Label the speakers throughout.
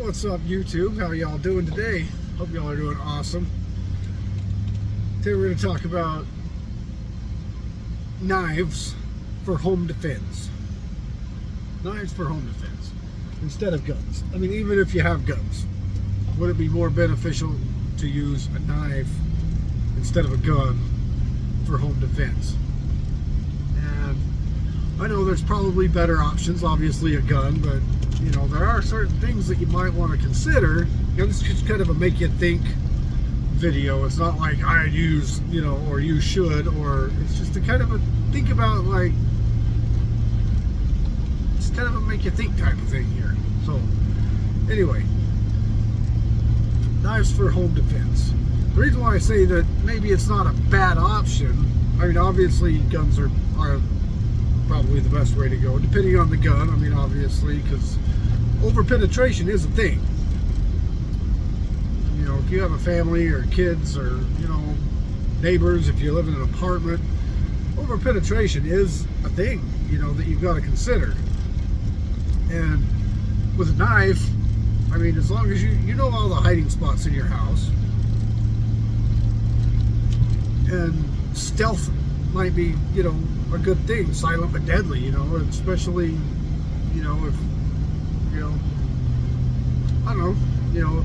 Speaker 1: What's up, YouTube? How y'all doing today? Hope y'all are doing awesome. Today we're going to talk about knives for home defense. Knives for home defense instead of guns. I mean, even if you have guns, would it be more beneficial to use a knife instead of a gun for home defense? And I know there's probably better options, obviously a gun, but you know, there are certain things that you might want to consider. You know, this is just kind of a make you think video. It's not like I use, you know, or you should, or it's just a kind of a think about, like, it's kind of a make you think type of thing here. So anyway, knives for home defense. The reason why I say that maybe it's not a bad option, I mean, obviously guns are probably the best way to go, depending on the gun. I mean, obviously, because over penetration is a thing. You know, if you have a family or kids or, you know, neighbors, if you live in an apartment, over penetration is a thing, you know, that you've got to consider. And with a knife, I mean, as long as you know all the hiding spots in your house, and stealth might be, you know, a good thing, silent but deadly, you know, especially, you know, if, you know, I don't know, you know,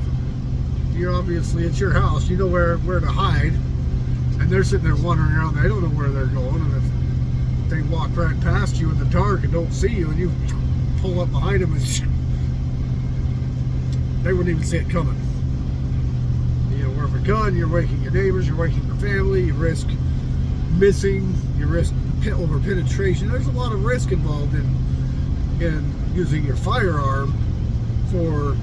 Speaker 1: if you're obviously, it's your house, you know where to hide, and they're sitting there wandering around, they don't know where they're going, and if they walk right past you in the dark and don't see you, and you pull up behind them, and they wouldn't even see it coming. You know, where with a gun, you're waking your neighbors, you're waking your family, you risk missing, you risk over penetration. There's a lot of risk involved in using your firearm for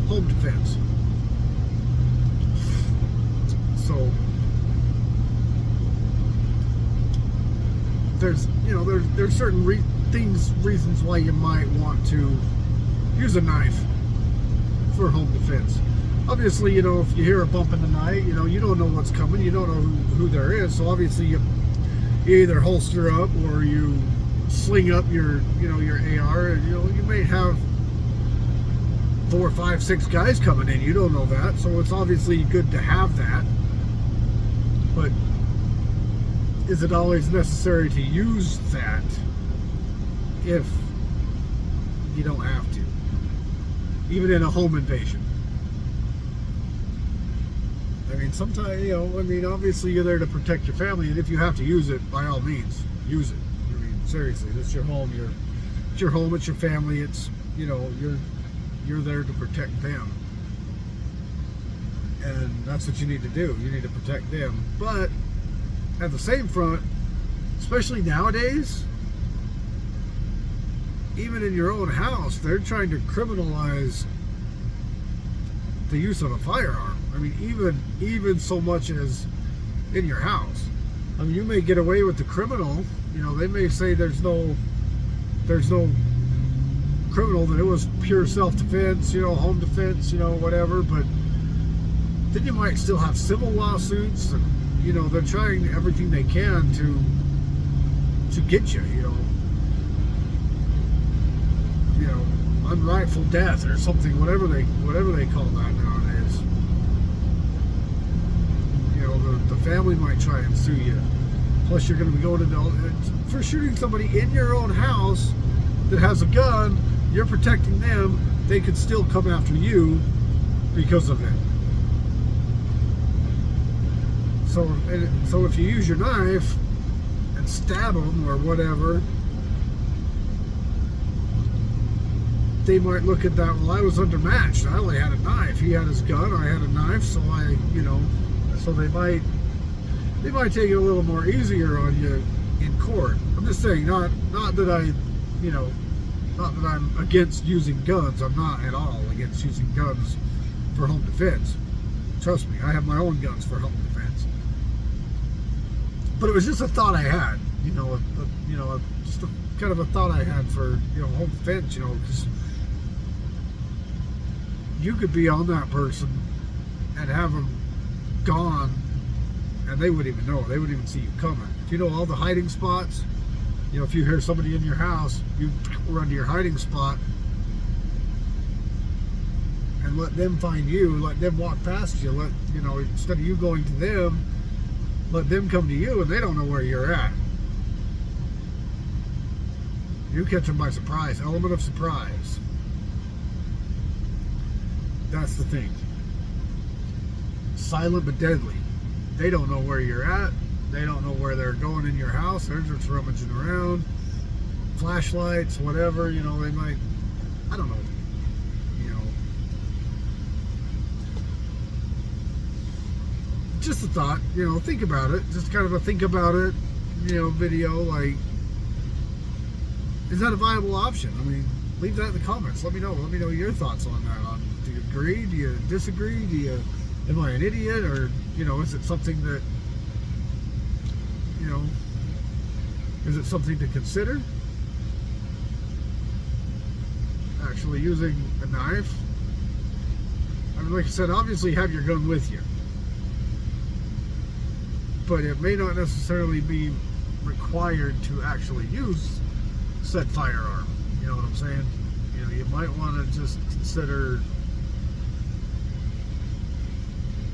Speaker 1: home defense. So there's, you know, there's certain reasons why you might want to use a knife for home defense. Obviously, you know, if you hear a bump in the night, you know, you don't know what's coming, you don't know who there is, so obviously you either holster up or you sling up your, you know, your AR, and you know, you may have 4, 5, 6 guys coming in, you don't know that, so it's obviously good to have that. But is it always necessary to use that if you don't have to, even in a home invasion? I mean, sometimes, you know, I mean, obviously you're there to protect your family, and if you have to use it, by all means, use it. I mean, seriously, it's your home, it's your home, it's your family, it's, you know, you're there to protect them. And that's what you need to do. You need to protect them. But at the same front, especially nowadays, even in your own house, they're trying to criminalize the use of a firearm. I mean, even so much as in your house. I mean, you may get away with the criminal. You know, they may say there's no criminal, that it was pure self-defense, you know, home defense, you know, whatever. But then you might still have civil lawsuits, and you know, they're trying everything they can to get you. You know, unrightful death or something, whatever they call that nowadays. You know, the family might try and sue you. Plus, you're going to be going into for shooting somebody in your own house that has a gun. You're protecting them. They could still come after you because of it. So if you use your knife and stab them or whatever, they might look at that, well, I was undermatched. I only had a knife. He had his gun, I had a knife, so I, you know, so they might take it a little more easier on you in court. I'm just saying, not that I, you know, not that I'm against using guns. I'm not at all against using guns for home defense. Trust me, I have my own guns for home defense. But it was just a thought I had, you know, just a kind of a thought I had for, you know, home defense, you know, because you could be on that person and have them gone, and they wouldn't even know. They wouldn't even see you coming. If you know all the hiding spots, you know, if you hear somebody in your house, you run to your hiding spot, and let them find you, let them walk past you, instead of you going to them, let them come to you, and they don't know where you're at. You catch them by surprise, element of surprise. That's the thing. Silent but deadly. They don't know where you're at. They don't know where they're going in your house. They're just rummaging around. Flashlights, whatever, they might, I don't know. Just a thought, think about it. Just kind of a think about it, video. Like, is that a viable option? I mean, leave that in the comments. Let me know. Let me know your thoughts on that. Do you agree? Do you disagree? Am I an idiot? Or, is it something that, is it something to consider? Actually using a knife? I mean, like I said, obviously have your gun with you. But it may not necessarily be required to actually use said firearm. You know what I'm saying? You might want to just consider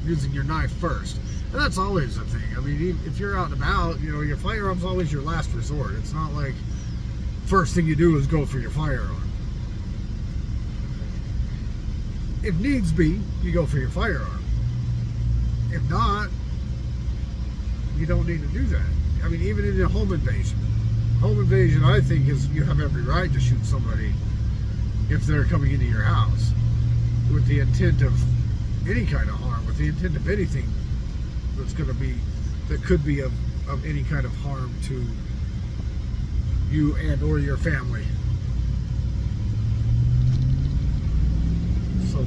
Speaker 1: using your knife first. And that's always a thing. I mean, if you're out and about, your firearm's always your last resort. It's not like first thing you do is go for your firearm. If needs be, you go for your firearm. If not, you don't need to do that. I mean, even in a home invasion. Home invasion, I think, is you have every right to shoot somebody if they're coming into your house with the intent of any kind of harm, with the intent of anything that could be of any kind of harm to you and or your family. So,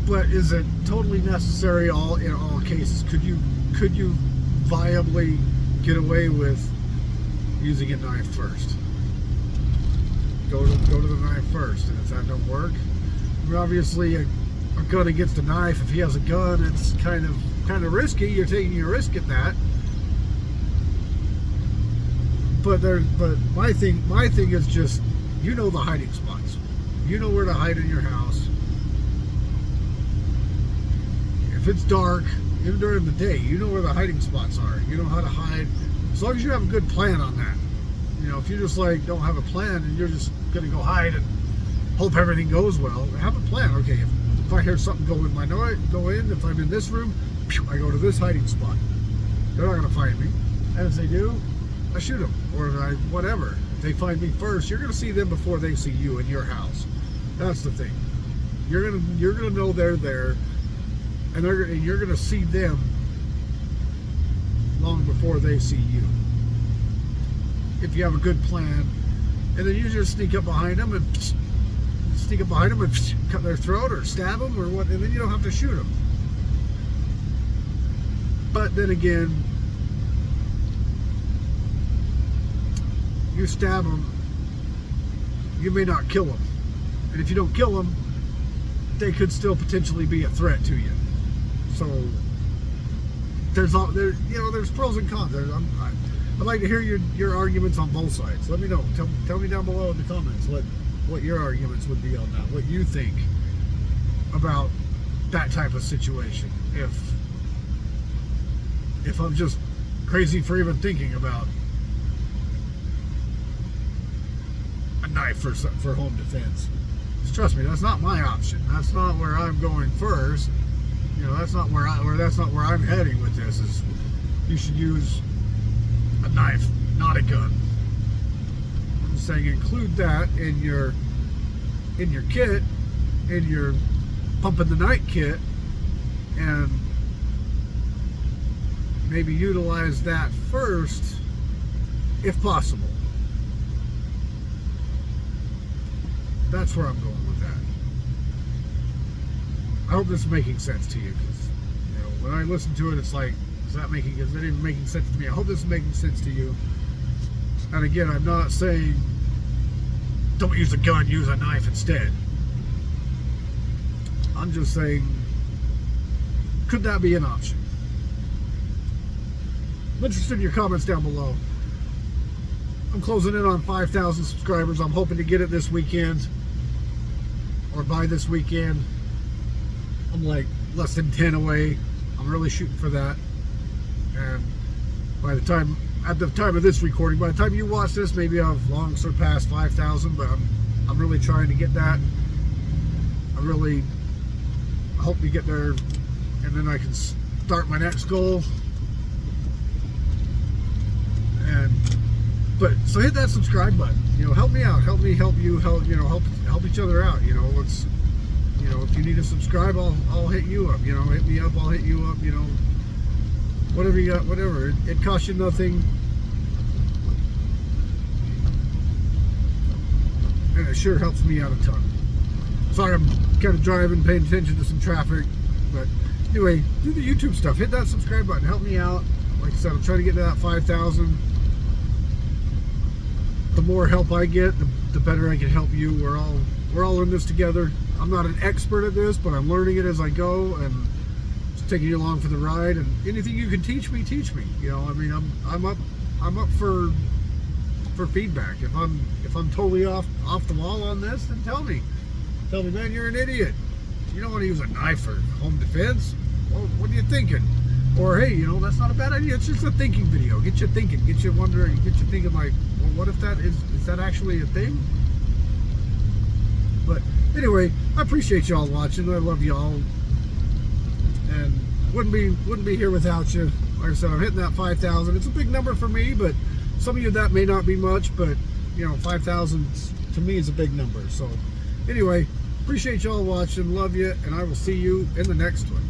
Speaker 1: but is it totally necessary in all cases? Could you viably get away with using a knife first? Go to the knife first, and if that don't work, I mean, obviously a gun against a knife. If he has a gun, it's kind of risky. You're taking a risk at that. But my thing is just, the hiding spots. You know where to hide in your house. If it's dark, even during the day, you know where the hiding spots are. You know how to hide. As long as you have a good plan on that. If you just don't have a plan and you're just gonna go hide and hope everything goes well, have a plan. Okay, if I hear something go in, if I'm in this room, I go to this hiding spot. They're not gonna find me. And if they do, I shoot them, or whatever. If they find me first, you're gonna see them before they see you in your house. That's the thing. You're gonna know they're there, and you're gonna see them long before they see you. If you have a good plan, and then you just sneak up behind them and cut their throat or stab them or what, and then you don't have to shoot them. But then again, you stab them, you may not kill them, and if you don't kill them, they could still potentially be a threat to you. So there's pros and cons. I'd like to hear your arguments on both sides. Let me know. Tell me down below in the comments what your arguments would be on that. What you think about that type of situation. If I'm just crazy for even thinking about a knife for home defense. Just trust me, that's not my option. That's not where I'm going first. That's not where I'm heading with this. Is you should use a knife, not a gun. I'm just saying include that in your kit, in your pump in the night kit, and maybe utilize that first if possible. That's where I'm going with that. I hope this is making sense to you, because when I listen to it, it's like, is it even making sense to me? I hope this is making sense to you. And again, I'm not saying don't use a gun, use a knife instead. I'm just saying, could that be an option? I'm interested in your comments down below. I'm closing in on 5,000 subscribers. I'm hoping to get it this weekend. or by this weekend. I'm like less than 10 away. I'm really shooting for that. And at the time of this recording, by the time you watch this, maybe I've long surpassed 5,000, but I'm really trying to get that. I really hope to get there, and then I can start my next goal. So hit that subscribe button. Help me out. Help me help you. Help each other out. Let's. If you need to subscribe, I'll hit you up. Hit me up. I'll hit you up. Whatever you got, whatever. It costs you nothing, and it sure helps me out a ton. Sorry, I'm kind of driving, paying attention to some traffic, but anyway, do the YouTube stuff. Hit that subscribe button. Help me out. Like I said, I'm trying to get to that 5,000. The more help I get, the better I can help you. We're all in this together. I'm not an expert at this, but I'm learning it as I go, and just taking you along for the ride. And anything you can teach me, teach me. I'm up for feedback. If I'm totally off the wall on this, then tell me, man, you're an idiot. You don't want to use a knife for home defense. Well, what are you thinking? Or hey, that's not a bad idea. It's just a thinking video. Get you thinking. Get you wondering. Get you thinking like, well, what if that is that actually a thing? But anyway, I appreciate y'all watching. I love y'all, and wouldn't be here without you. Like I said, I'm hitting that 5,000. It's a big number for me, but some of you that may not be much. But 5,000 to me is a big number. So anyway, appreciate y'all watching. Love you, and I will see you in the next one.